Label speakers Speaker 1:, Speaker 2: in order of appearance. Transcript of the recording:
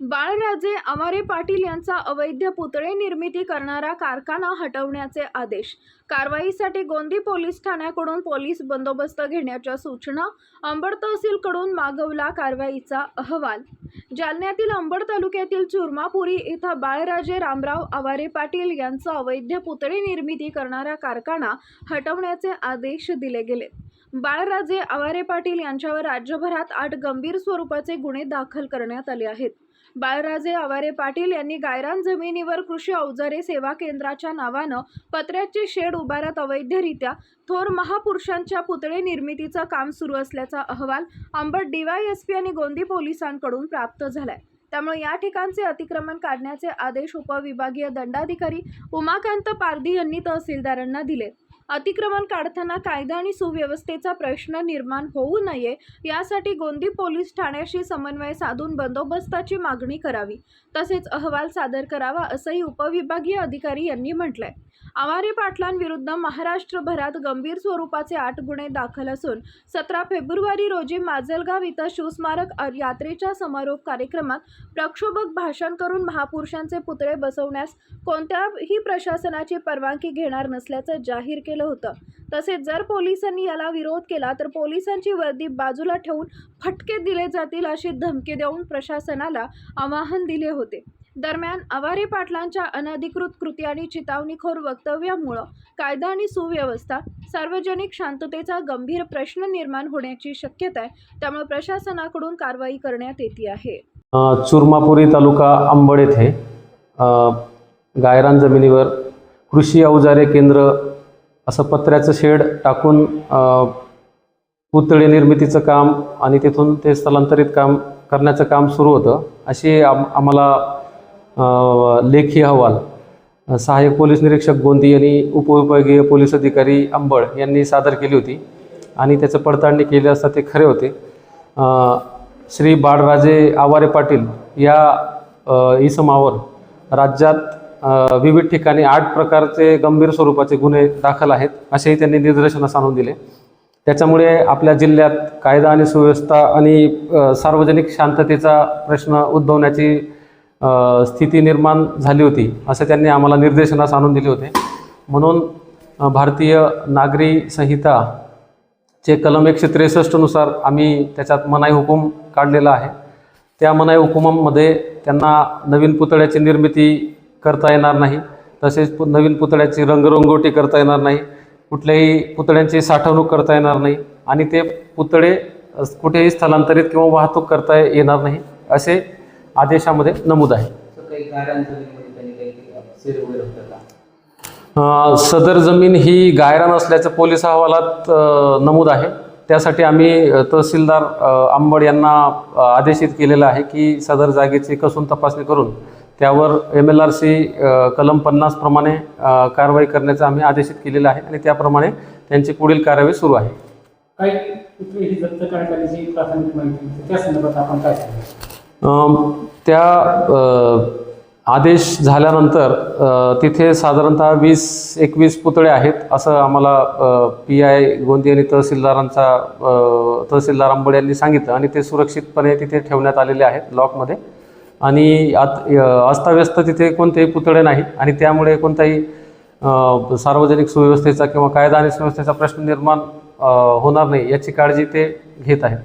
Speaker 1: बाळराजे आवारे पाटील यांचा अवैध पुतळे निर्मिती करणारा कारखाना हटवण्याचे आदेश। कारवाईसाठी गोंदी पोलीस ठाण्याकडून पोलीस बंदोबस्त घेण्याच्या सूचना। अंबड तहसीलकडून मागवला कारवाईचा अहवाल। जालन्यातील अंबड तालुक्यातील चुरमापुरी इथं बाळराजे रामराव आवारे पाटील यांचा अवैध पुतळे निर्मिती करणारा कारखाना हटवण्याचे आदेश दिले गेले। बाळराजे आवारे पाटील यांच्यावर राज्यभरात 8 गंभीर स्वरूपाचे गुन्हे दाखल करण्यात आले आहेत। बाळराजे आवारे पाटील यांनी गायरान जमिनीवर कृषी अवजारे सेवा केंद्राच्या नावानं पत्र्याचे शेड उभारत अवैधरित्या थोर महापुरुषांच्या पुतळे निर्मितीचं काम सुरू असल्याचा अहवाल अंबड DYSP आणि गोंदी पोलिसांकडून प्राप्त झालाय। त्यामुळे या ठिकाणचे अतिक्रमण काढण्याचे आदेश उपविभागीय दंडाधिकारी उमाकांत पारधी यांनी तहसीलदारांना दिले। अतिक्रमण काढताना कायदा आणि सुव्यवस्थेचा प्रश्न निर्माण होऊ नये यासाठी गोंदी पोलीस ठाण्याशी समन्वय साधून बंदोबस्ताची मागणी करावी, तसेच अहवाल सादर करावा असंही उपविभागीय अधिकारी यांनी म्हटलंय। आवारे पाटलांविरुद्ध महाराष्ट्रभरात गंभीर स्वरूपाचे 8 गुन्हे दाखल असून 17 फेब्रुवारी रोजी माजलगाव इथं शिवस्मारक यात्रेच्या समारोप कार्यक्रमात प्रक्षोभक भाषण करून महापुरुषांचे पुतळे बसवण्यास कोणत्याही प्रशासनाची परवानगी घेणार नसल्याचं जाहीर केलं होतं। तसेच जर पोलिसांनी याला विरोध केला तर पोलिसांची वर्दी बाजूला ठेवून फटके दिले जातील अशी धमकी देऊन प्रशासनाला आवाहन दिले होते। दरम्यान आवारे पाटलांच्या अनधिकृत कृती आणि चितावणीखोर वक्तव्यामुळे कायदा आणि सुव्यवस्था, सार्वजनिक शांततेचा गंभीर प्रश्न निर्माण होण्याची शक्यता आहे। त्यामुळे प्रशासनाकडून कारवाई करण्यात येते आहे।
Speaker 2: चुरमापुरी तालुका अंबड येथे गायरान जमिनीवर कृषी अवजारे केंद्र असं पत्र्याचं शेड टाकून पुतळे निर्मितीचं काम आणि तिथून ते स्थलांतरित काम करण्याचं काम सुरू होतं, अशी आम्हाला लेखी अहवाल सहाय्यक पोलीस निरीक्षक गोंदी आणि उपविभागीय पोलीस अधिकारी अंबड यांनी सादर केली होती आणि त्याचं पडताळणी केली असता ते खरे होते। श्री बाळराजे आवारे पाटील या इसमावर राज्यात विविध ठिकाणी 8 प्रकारचे गंभीर स्वरूपाचे गुन्हे दाखल आहेत असेही त्यांनी निदर्शनास आणून दिले। त्याच्यामुळे आपल्या जिल्ह्यात कायदा आणि सुव्यवस्था आणि सार्वजनिक शांततेचा प्रश्न उद्भवण्याची स्थिती निर्माण झाली होती असे त्यांनी आम्हाला निर्देशनास आणून दिले होते। म्हणून भारतीय नागरी संहिताचे कलम 163 नुसार आम्ही त्याच्यात मनाई हुकूम काढलेला आहे। त्या मनाई हुकुमामध्ये त्यांना नवीन पुतळ्याची निर्मिती करता येणार नाही, तसेच नवीन पुतळ्याची रंगरंगोटी करता येणार नाही, कुठल्याही पुतळ्यांची साठवणूक करता येणार नाही आणि ते पुतळे कुठेही स्थलांतरित किंवा वाहतूक करता येणार नाही असे आदेशामध्ये नमूद आहे। सदर जमीन ही गायरान असल्याचं पोलीस अहवालात नमूद आहे। त्यासाठी आम्ही तहसीलदार अंबड यांना आदेशित केलेलं आहे की सदर जागेची कसून तपासणी करून त्यावर MLRC कलम 50 प्रमाणे कारवाई करण्याचं आम्ही आदेशित केलेलं आहे आणि त्याप्रमाणे त्यांची पुढील कार्यवाही सुरू आहे। त्या आदेश झाल्यानंतर तिथे साधारणतः 20-21 पुतळे आहेत असं आम्हाला PI गोंदी आणि तहसीलदार अंबड यांनी सांगितलं आणि ते सुरक्षितपणे तिथे ठेवण्यात आलेले आहेत लॉकमध्ये आणि अस्ताव्यस्त तिथे कोणतेही पुतळे नाहीत आणि त्यामुळे कोणताही सार्वजनिक सुव्यवस्थेचा किंवा कायदा आणि सुव्यवस्थेचा प्रश्न निर्माण होणार नाही याची काळजी ते घेत आहेत।